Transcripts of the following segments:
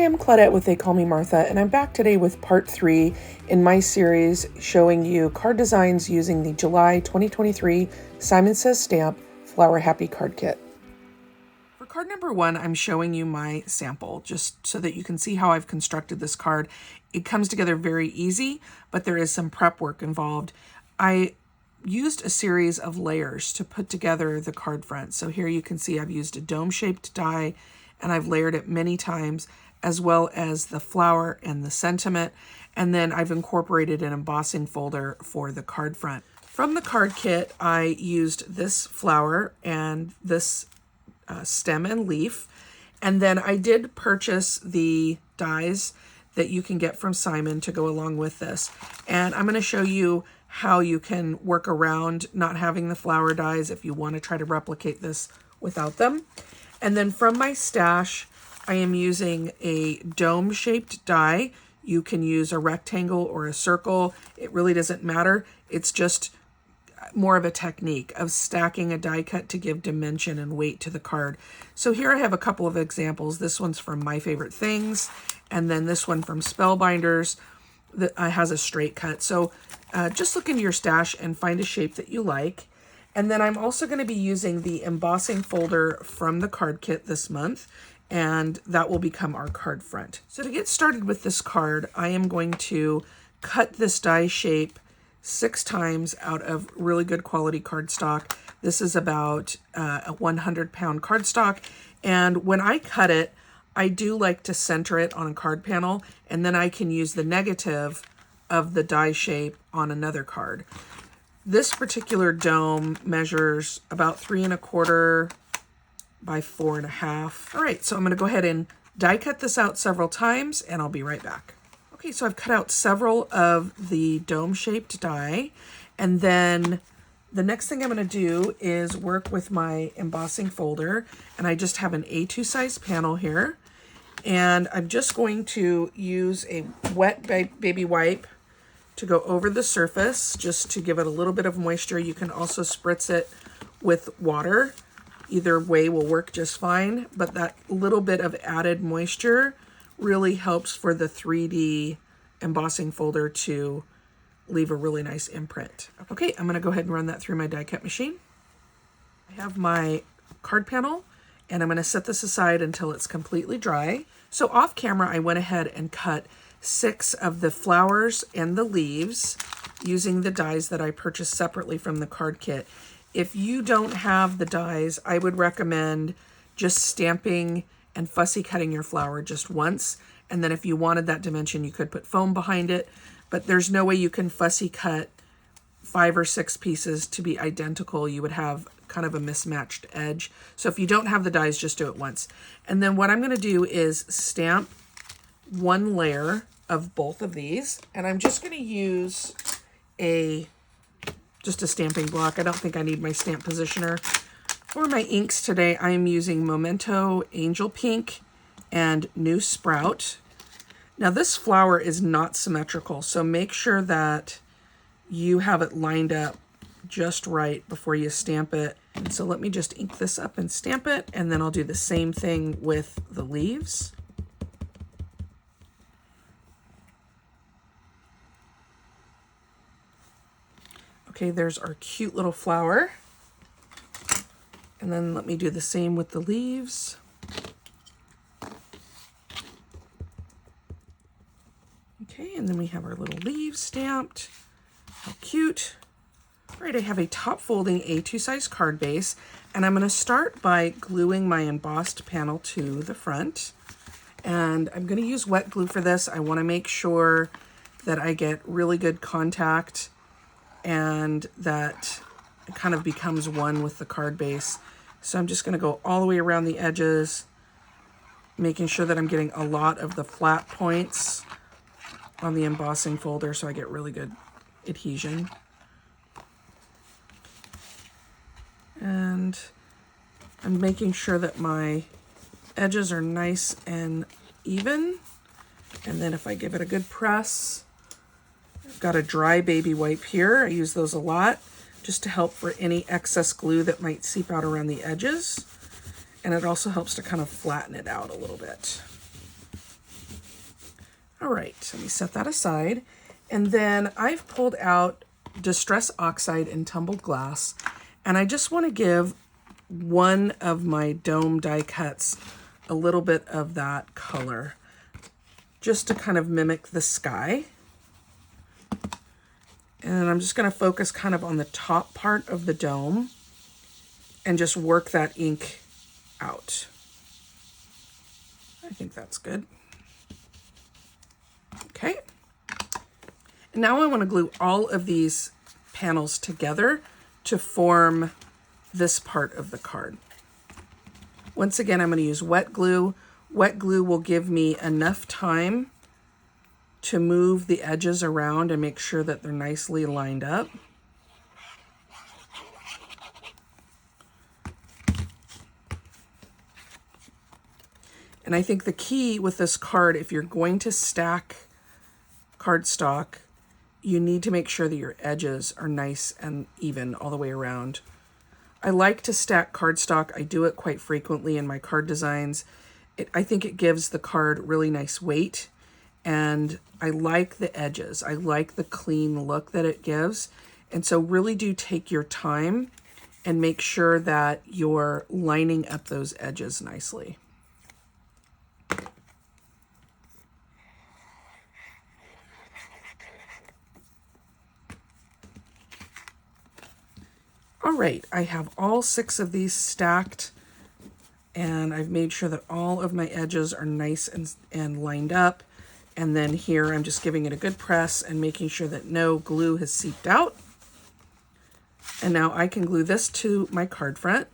I'm Claudette with They Call Me Martha, and I'm back today with part 3 in my series showing you card designs using the July 2023 Simon Says Stamp Flower Happy Card Kit. For card number 1, I'm showing you my sample just so that you can see how I've constructed this card. It comes together very easy, but there is some prep work involved. I used a series of layers to put together the card front. So here you can see I've used a dome-shaped die, and I've layered it many times, as well as the flower and the sentiment. And then I've incorporated an embossing folder for the card front. From the card kit, I used this flower and this stem and leaf. And then I did purchase the dies that you can get from Simon to go along with this. And I'm going to show you how you can work around not having the flower dies if you want to try to replicate this without them. And then from my stash, I am using a dome-shaped die. You can use a rectangle or a circle. It really doesn't matter. It's just more of a technique of stacking a die cut to give dimension and weight to the card. So here I have a couple of examples. This one's from My Favorite Things, and then this one from Spellbinders that has a straight cut. So just look into your stash and find a shape that you like. And then I'm also going to be using the embossing folder from the card kit this month, and that will become our card front. So to get started with this card, I am going to cut this die shape 6 times out of really good quality cardstock. This is about a 100-pound cardstock, and when I cut it, I do like to center it on a card panel, and then I can use the negative of the die shape on another card. This particular dome measures about 3 1/4 by 4 1/2. All right, so I'm going to go ahead and die cut this out several times, and I'll be right back. Okay, so I've cut out several of the dome-shaped die, and then the next thing I'm going to do is work with my embossing folder, and I just have an A2 size panel here, and I'm just going to use a wet baby wipe to go over the surface just to give it a little bit of moisture. You can also spritz it with water. Either way will work just fine, but that little bit of added moisture really helps for the 3D embossing folder to leave a really nice imprint. Okay, I'm gonna go ahead and run that through my die cut machine. I have my card panel, and I'm gonna set this aside until it's completely dry. So off camera, I went ahead and cut 6 of the flowers and the leaves using the dies that I purchased separately from the card kit. If you don't have the dies, I would recommend just stamping and fussy cutting your flower just once. And then if you wanted that dimension, you could put foam behind it, but there's no way you can fussy cut 5 or 6 pieces to be identical. You would have kind of a mismatched edge. So if you don't have the dies, just do it once. And then what I'm going to do is stamp 1 layer of both of these, and I'm just going to use just a stamping block. I don't think I need my stamp positioner. For my inks today, I am using Memento Angel Pink and New Sprout. Now this flower is not symmetrical, so make sure that you have it lined up just right before you stamp it. And so let me just ink this up and stamp it, and then I'll do the same thing with the leaves. Okay, there's our cute little flower. And then let me do the same with the leaves. Okay, and then we have our little leaves stamped. How cute. All right, I have a top folding A2 size card base, and I'm gonna start by gluing my embossed panel to the front. And I'm gonna use wet glue for this. I wanna make sure that I get really good contact and that it kind of becomes one with the card base. So I'm just going to go all the way around the edges, making sure that I'm getting a lot of the flat points on the embossing folder so I get really good adhesion. And I'm making sure that my edges are nice and even. And then if I give it a good press, I've got a dry baby wipe here. I use those a lot just to help for any excess glue that might seep out around the edges. And it also helps to kind of flatten it out a little bit. All right, let me set that aside. And then I've pulled out Distress Oxide and Tumbled Glass, and I just want to give one of my dome die cuts a little bit of that color, just to kind of mimic the sky. And I'm just going to focus kind of on the top part of the dome and just work that ink out. I think that's good. Okay. And now I want to glue all of these panels together to form this part of the card. Once again, I'm going to use wet glue. Wet glue will give me enough time to move the edges around and make sure that they're nicely lined up. And I think the key with this card, if you're going to stack cardstock, you need to make sure that your edges are nice and even all the way around. I like to stack cardstock. I do it quite frequently in my card designs. I think it gives the card really nice weight, and I like the edges. I like the clean look that it gives. And so really do take your time and make sure that you're lining up those edges nicely. All right, I have all 6 of these stacked, and I've made sure that all of my edges are nice and lined up. And then here I'm just giving it a good press and making sure that no glue has seeped out. And now I can glue this to my card front,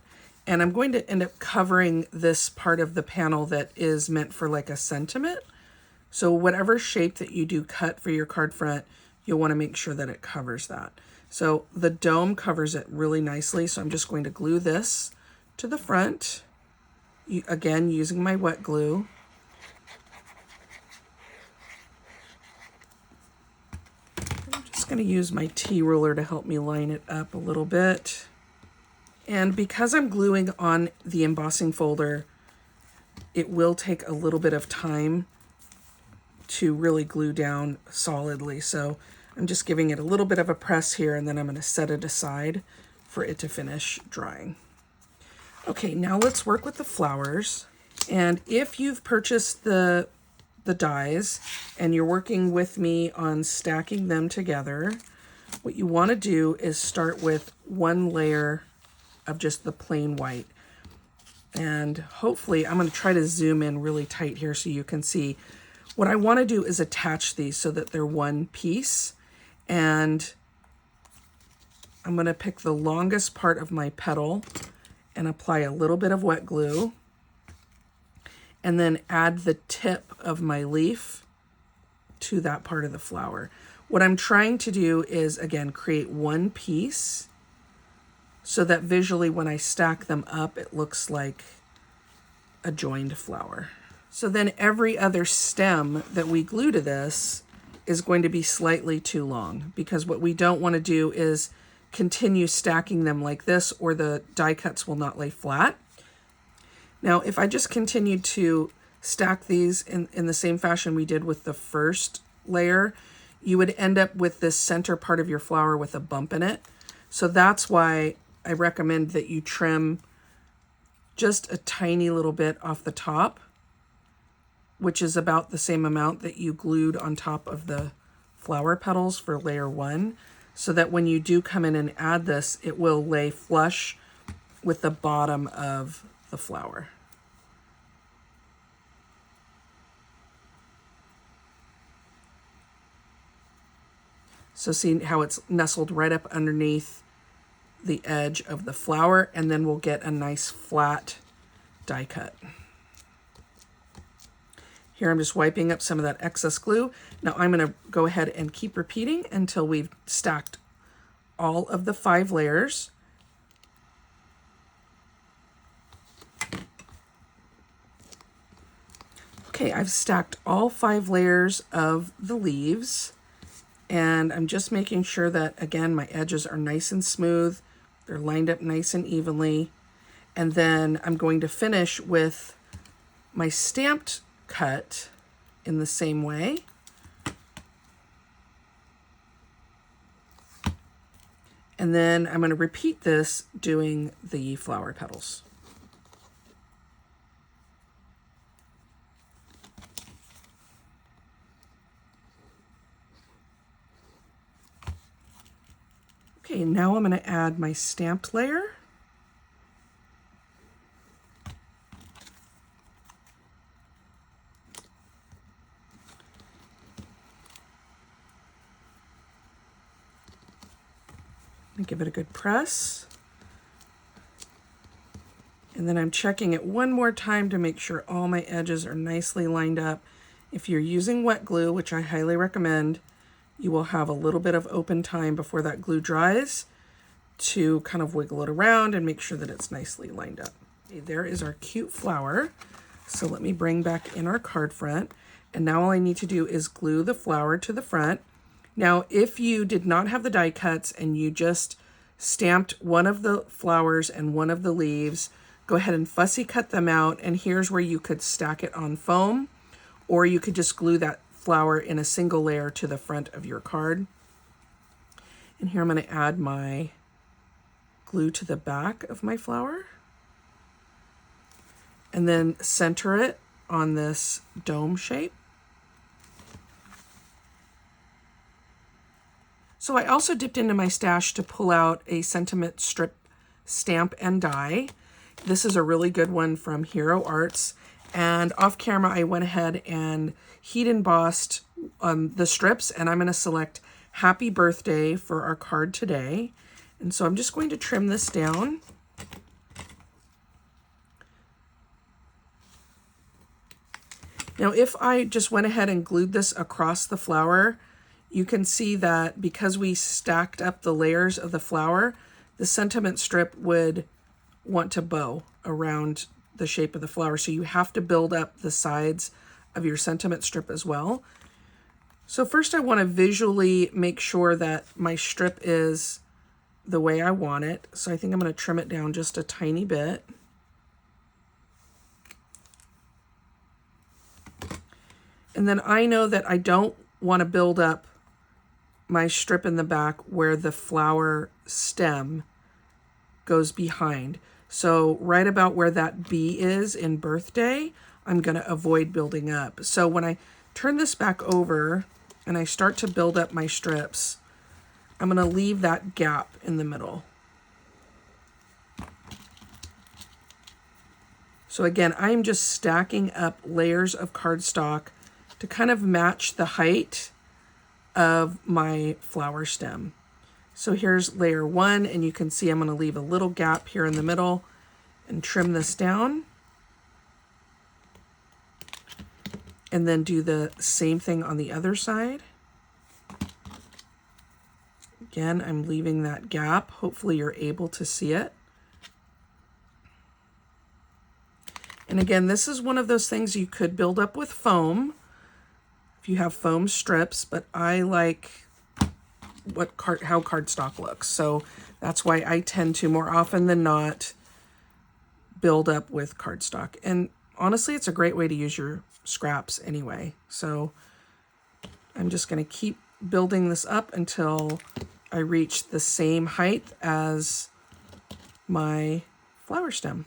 and I'm going to end up covering this part of the panel that is meant for like a sentiment. So whatever shape that you do cut for your card front, you'll want to make sure that it covers that. So the dome covers it really nicely. So I'm just going to glue this to the front, again, using my wet glue. I'm just going to use my T-ruler to help me line it up a little bit. And because I'm gluing on the embossing folder, it will take a little bit of time to really glue down solidly. So I'm just giving it a little bit of a press here, and then I'm going to set it aside for it to finish drying. Okay, now let's work with the flowers. And if you've purchased the dies and you're working with me on stacking them together, what you want to do is start with one layer of just the plain white. And hopefully, I'm going to try to zoom in really tight here so you can see. What I want to do is attach these so that they're one piece. And I'm going to pick the longest part of my petal and apply a little bit of wet glue. And then add the tip of my leaf to that part of the flower. What I'm trying to do is, again, create one piece so that visually when I stack them up, it looks like a joined flower. So then every other stem that we glue to this is going to be slightly too long, because what we don't want to do is continue stacking them like this, or the die cuts will not lay flat. Now, if I just continued to stack these in the same fashion we did with the first layer, you would end up with this center part of your flower with a bump in it. So that's why I recommend that you trim just a tiny little bit off the top, which is about the same amount that you glued on top of the flower petals for layer 1, so that when you do come in and add this, it will lay flush with the bottom of the flower. So see how it's nestled right up underneath the edge of the flower, and then we'll get a nice flat die cut. Here I'm just wiping up some of that excess glue. Now I'm going to go ahead and keep repeating until we've stacked all of the 5 layers. Okay, I've stacked all 5 layers of the leaves, and I'm just making sure that, again, my edges are nice and smooth. They're lined up nice and evenly. And then I'm going to finish with my stamped cut in the same way. And then I'm going to repeat this doing the flower petals. Okay, now I'm going to add my stamped layer. And give it a good press. And then I'm checking it one more time to make sure all my edges are nicely lined up. If you're using wet glue, which I highly recommend, you will have a little bit of open time before that glue dries to kind of wiggle it around and make sure that it's nicely lined up. Okay, there is our cute flower. So let me bring back in our card front. And now all I need to do is glue the flower to the front. Now, if you did not have the die cuts and you just stamped one of the flowers and one of the leaves, go ahead and fussy cut them out. And here's where you could stack it on foam, or you could just glue that flower in a single layer to the front of your card. And here I'm going to add my glue to the back of my flower. And then center it on this dome shape. So I also dipped into my stash to pull out a sentiment strip stamp and die. This is a really good one from Hero Arts. And off camera, I went ahead and heat embossed the strips, and I'm going to select Happy Birthday for our card today. And so I'm just going to trim this down. Now, if I just went ahead and glued this across the flower, you can see that because we stacked up the layers of the flower, the sentiment strip would want to bow around the shape of the flower. So you have to build up the sides of your sentiment strip as well. So first I want to visually make sure that my strip is the way I want it. So I think I'm going to trim it down just a tiny bit. And then I know that I don't want to build up my strip in the back where the flower stem goes behind. So right about where that B is in birthday, I'm going to avoid building up. So when I turn this back over and I start to build up my strips, I'm going to leave that gap in the middle. So again, I'm just stacking up layers of cardstock to kind of match the height of my flower stem. So here's layer 1, and you can see I'm going to leave a little gap here in the middle and trim this down. And then do the same thing on the other side. Again, I'm leaving that gap. Hopefully you're able to see it. And again, this is one of those things you could build up with foam if you have foam strips, but I like how cardstock looks. So that's why I tend to, more often than not, build up with cardstock. And honestly, it's a great way to use your scraps anyway. So I'm just going to keep building this up until I reach the same height as my flower stem.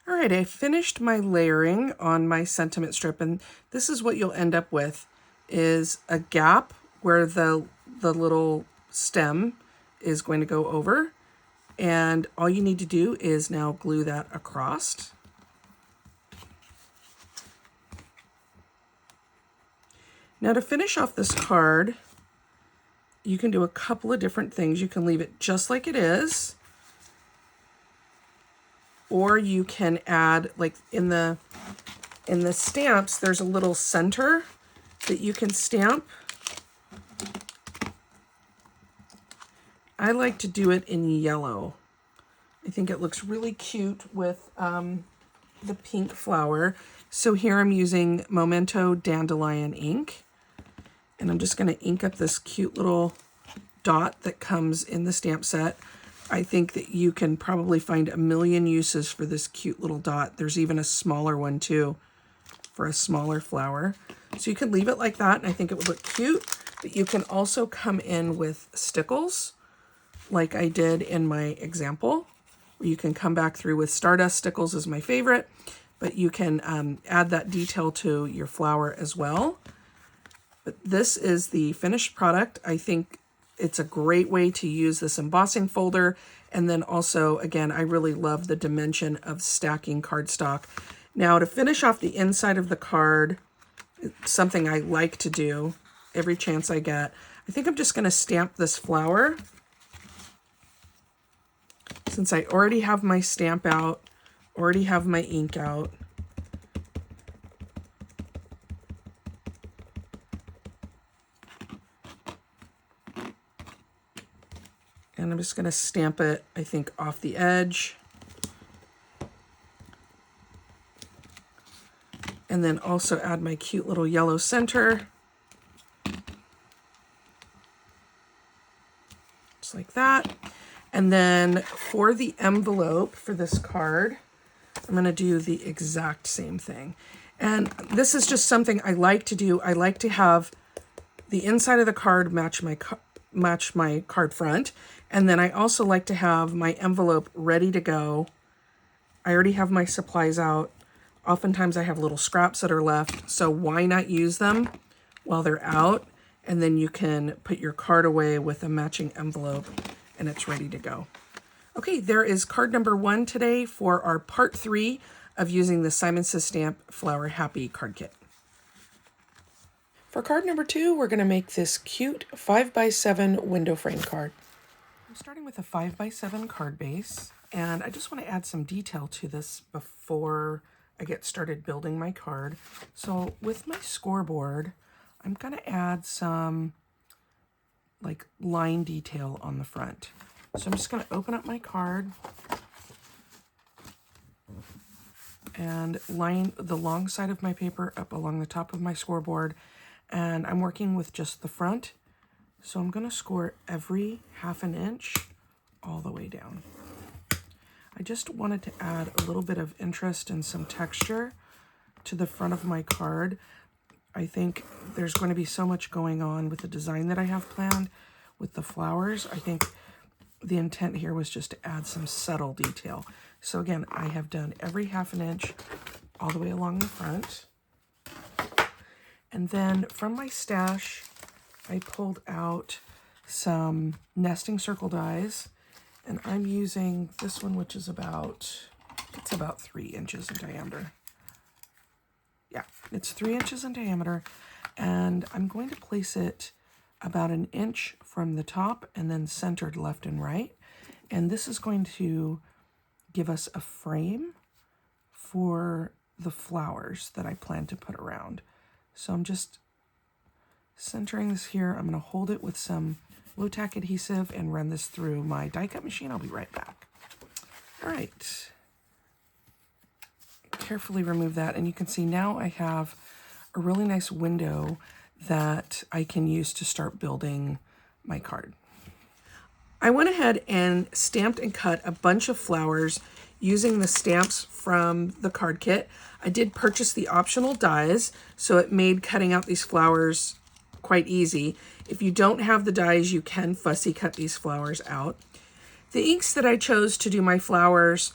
All right, I finished my layering on my sentiment strip, and this is what you'll end up with, is a gap where the little stem is going to go over, and all you need to do is now glue that across. Now to finish off this card, you can do a couple of different things. You can leave it just like it is, or you can add, like in the stamps, there's a little center that you can stamp. I like to do it in yellow. I think it looks really cute with the pink flower. So here I'm using Memento Dandelion ink, and I'm just going to ink up this cute little dot that comes in the stamp set. I think that you can probably find a million uses for this cute little dot. There's even a smaller one too for a smaller flower. So you can leave it like that, and I think it would look cute. But you can also come in with stickles, like I did in my example. You can come back through with Stardust. Stickles is my favorite, but you can add that detail to your flower as well. But this is the finished product. I think it's a great way to use this embossing folder. And then also, again, I really love the dimension of stacking cardstock. Now, to finish off the inside of the card, something I like to do every chance I get, I think I'm just going to stamp this flower. Since I already have my stamp out, already have my ink out. And I'm just going to stamp it, I think, off the edge. And then also add my cute little yellow center. Just like that. And then for the envelope for this card, I'm going to do the exact same thing. And this is just something I like to do. I like to have the inside of the card match my card front. And then I also like to have my envelope ready to go. I already have my supplies out. Oftentimes I have little scraps that are left. So why not use them while they're out? And then you can put your card away with a matching envelope and it's ready to go. Okay, there is card number 1 today for our part 3 of using the Simon Says Stamp Flower Happy card kit. For card number 2, we're going to make this cute 5x7 window frame card. I'm starting with a 5x7 card base, and I just want to add some detail to this before I get started building my card. So with my scoreboard, I'm going to add some like line detail on the front. So I'm just going to open up my card and line the long side of my paper up along the top of my scoreboard. And I'm working with just the front. So I'm going to score every 1/2 inch all the way down. I just wanted to add a little bit of interest and some texture to the front of my card. I think there's going to be so much going on with the design that I have planned with the flowers. I think the intent here was just to add some subtle detail. So again, I have done every 1/2 inch all the way along the front. And then from my stash, I pulled out some nesting circle dies, and I'm using this one, which is about 3 inches in diameter. Yeah, it's 3 inches in diameter, and I'm going to place it about 1 inch from the top and then centered left and right. And this is going to give us a frame for the flowers that I plan to put around. So I'm just centering this here. I'm going to hold it with some low-tack adhesive and run this through my die cut machine. I'll be right back. All right. Carefully remove that, and you can see now I have a really nice window that I can use to start building my card. I went ahead and stamped and cut a bunch of flowers using the stamps from the card kit. I did purchase the optional dies, so it made cutting out these flowers quite easy. If you don't have the dies, you can fussy cut these flowers out. The inks that I chose to do my flowers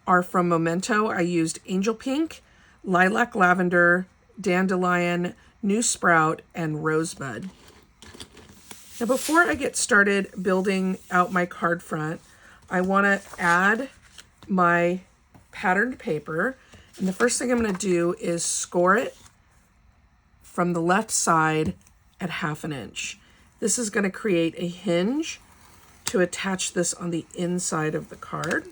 are from Memento. I used Angel Pink, Lilac Lavender, Dandelion, New Sprout, and Rosebud. Now before I get started building out my card front, I want to add my patterned paper. And the first thing I'm going to do is score it from the left side at 1/2 inch. This is going to create a hinge to attach this on the inside of the card.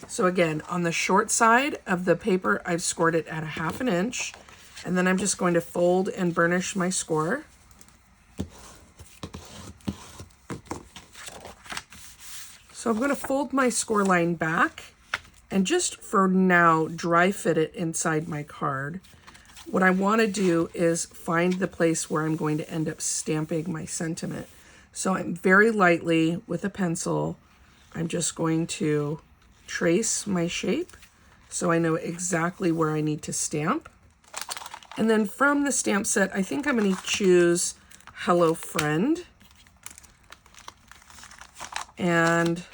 So again, on the short side of the paper, I've scored it at 1/2 inch, and then I'm just going to fold and burnish my score. So I'm going to fold my score line back and just for now dry fit it inside my card. What I want to do is find the place where I'm going to end up stamping my sentiment. So I'm very lightly with a pencil, I'm just going to trace my shape so I know exactly where I need to stamp. And then from the stamp set, I think I'm going to choose Hello Friend. And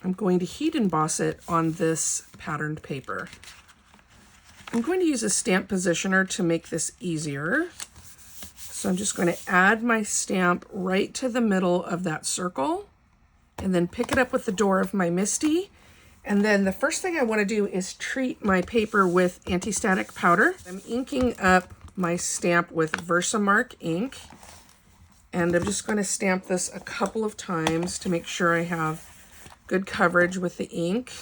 I'm going to heat emboss it on this patterned paper. I'm going to use a stamp positioner to make this easier. So I'm just going to add my stamp right to the middle of that circle and then pick it up with the door of my MISTI. And then the first thing I want to do is treat my paper with anti-static powder. I'm inking up my stamp with Versamark ink. And I'm just going to stamp this a couple of times to make sure I have good coverage with the ink.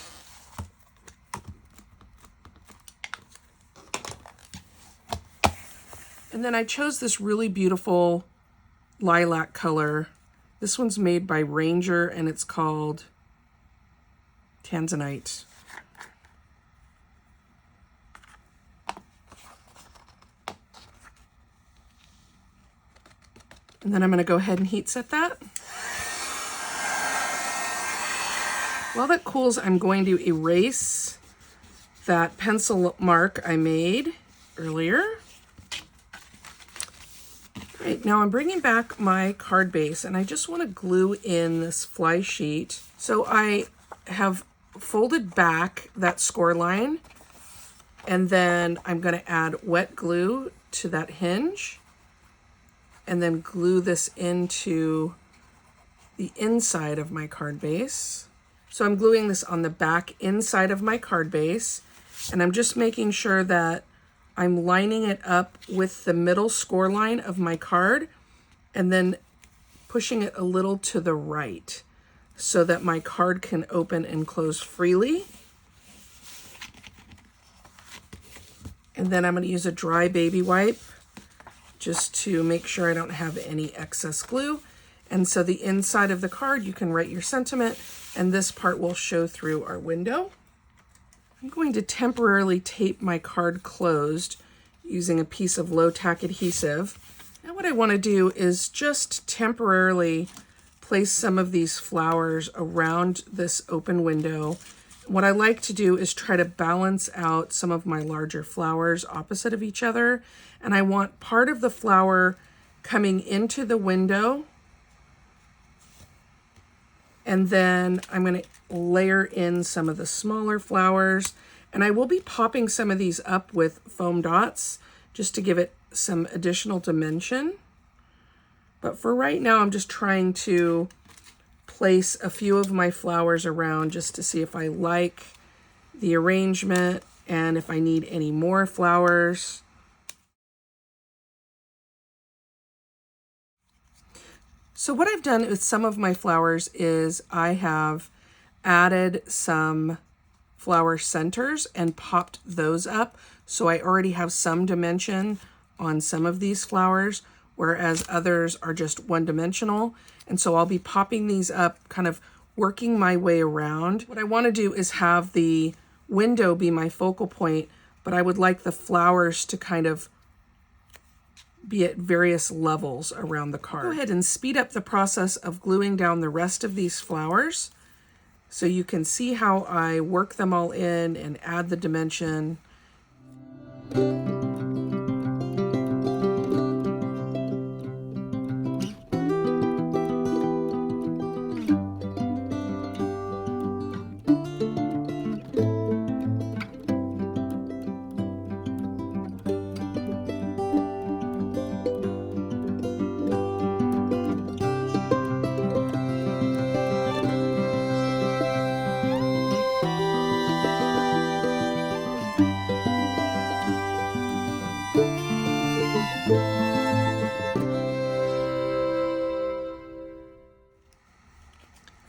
And then I chose this really beautiful lilac color. This one's made by Ranger and it's called Tanzanite. And then I'm going to go ahead and heat set that. While that cools, I'm going to erase that pencil mark I made earlier. All right, now I'm bringing back my card base and I just want to glue in this fly sheet. So I have folded back that score line and then I'm going to add wet glue to that hinge and then glue this into the inside of my card base. So I'm gluing this on the back inside of my card base, and I'm just making sure that I'm lining it up with the middle score line of my card and then pushing it a little to the right so that my card can open and close freely. And then I'm going to use a dry baby wipe just to make sure I don't have any excess glue. And so the inside of the card, you can write your sentiment, and this part will show through our window. I'm going to temporarily tape my card closed using a piece of low tack adhesive. Now what I want to do is just temporarily place some of these flowers around this open window. What I like to do is try to balance out some of my larger flowers opposite of each other. And I want part of the flower coming into the window. And then I'm going to layer in some of the smaller flowers. And I will be popping some of these up with foam dots just to give it some additional dimension. But for right now, I'm just trying to place a few of my flowers around just to see if I like the arrangement and if I need any more flowers. So what I've done with some of my flowers is I have added some flower centers and popped those up. So I already have some dimension on some of these flowers, whereas others are just one-dimensional. And so I'll be popping these up, kind of working my way around. What I want to do is have the window be my focal point, but I would like the flowers to kind of be at various levels around the card. Go ahead and speed up the process of gluing down the rest of these flowers so you can see how I work them all in and add the dimension.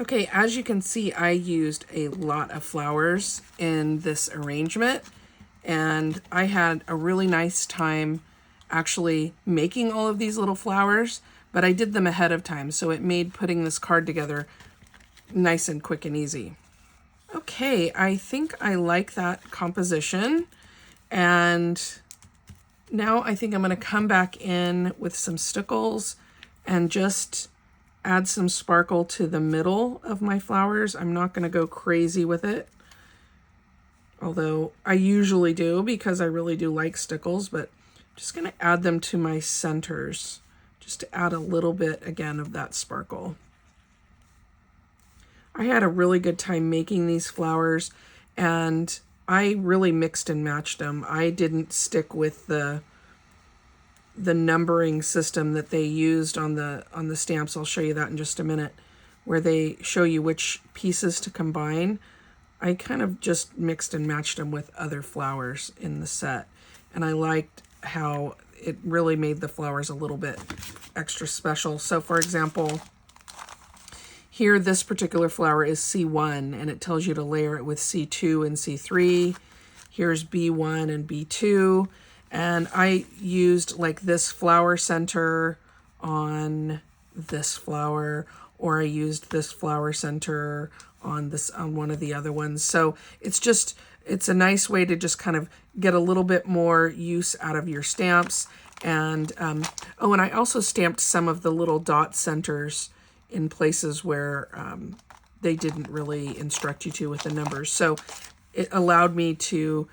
Okay, as you can see, I used a lot of flowers in this arrangement, and I had a really nice time actually making all of these little flowers, but I did them ahead of time, so it made putting this card together nice and quick and easy. Okay, I think I like that composition, and now I think I'm going to come back in with some stickles and just add some sparkle to the middle of my flowers. I'm not going to go crazy with it. although I usually do because I really do like stickles, but I'm just going to add them to my centers just to add a little bit again of that sparkle. I had a really good time making these flowers, and I really mixed and matched them. I didn't stick with the numbering system that they used on the stamps. I'll show you that in just a minute, where they show you which pieces to combine. I kind of just mixed and matched them with other flowers in the set, and I liked how it really made the flowers a little bit extra special. So for example, here, this particular flower is C1, and it tells you to layer it with C2 and C3. Here's B1 and B2. And I used like this flower center on this flower, or I used this flower center on one of the other ones. So it's a nice way to just kind of get a little bit more use out of your stamps. And oh, and I also stamped some of the little dot centers in places where they didn't really instruct you to with the numbers. So it allowed me to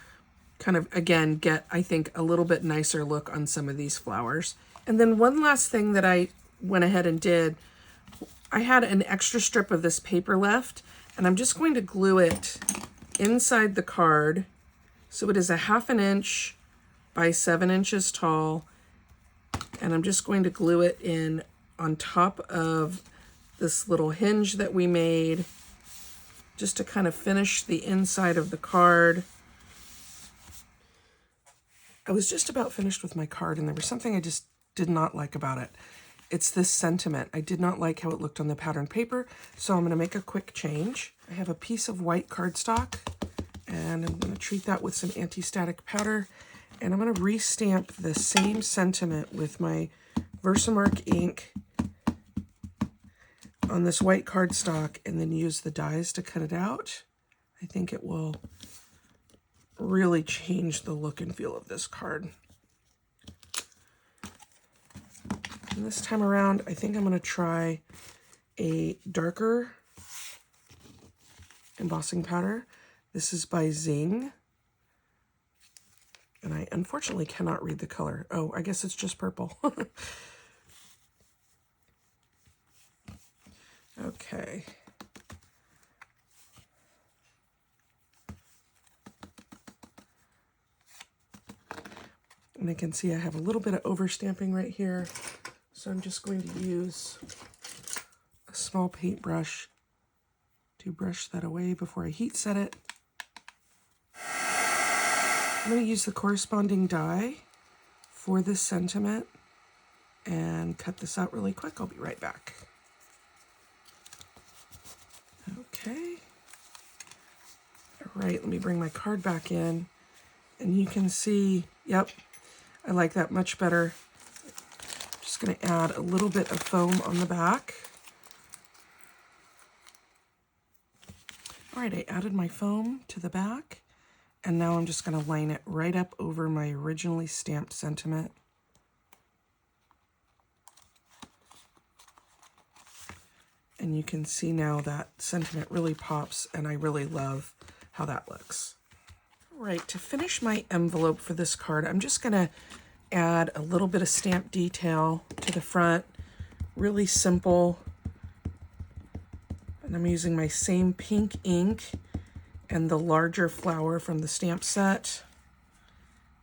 kind of, again, get, I think, a little bit nicer look on some of these flowers. And then one last thing that I went ahead and did, I had an extra strip of this paper left, and I'm just going to glue it inside the card. So it is a 1/2 inch by 7 inches tall, and I'm just going to glue it in on top of this little hinge that we made, just to kind of finish the inside of the card. I was just about finished with my card, and there was something I just did not like about it. It's this sentiment. I did not like how it looked on the pattern paper, so I'm going to make a quick change. I have a piece of white cardstock, and I'm going to treat that with some anti-static powder, and I'm going to restamp the same sentiment with my Versamark ink on this white cardstock, and then use the dies to cut it out. I think it will really change the look and feel of this card. And this time around, I think I'm going to try a darker embossing powder. This is by Zing, and I unfortunately cannot read the color. Oh, I guess it's just purple. Okay. And I can see I have a little bit of overstamping right here, so I'm just going to use a small paintbrush to brush that away before I heat set it. I'm going to use the corresponding die for this sentiment and cut this out really quick. I'll be right back. Okay. All right, let me bring my card back in, and you can see, yep, I like that much better. Just going to add a little bit of foam on the back. All right, I added my foam to the back, and now I'm just going to line it right up over my originally stamped sentiment. And you can see now that sentiment really pops, and I really love how that looks. All right, to finish my envelope for this card, I'm just gonna add a little bit of stamp detail to the front. Really simple. And I'm using my same pink ink and the larger flower from the stamp set.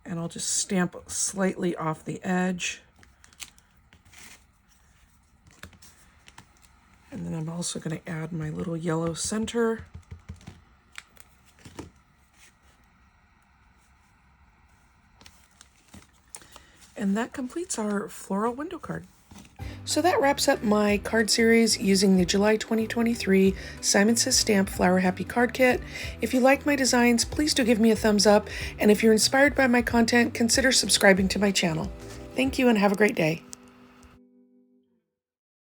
And I'll just stamp slightly off the edge. And then I'm also going to add my little yellow center. And that completes our floral window card. So that wraps up my card series using the July 2023 Simon Says Stamp Flower Happy Card Kit. If you like my designs, please do give me a thumbs up. And if you're inspired by my content, consider subscribing to my channel. Thank you and have a great day.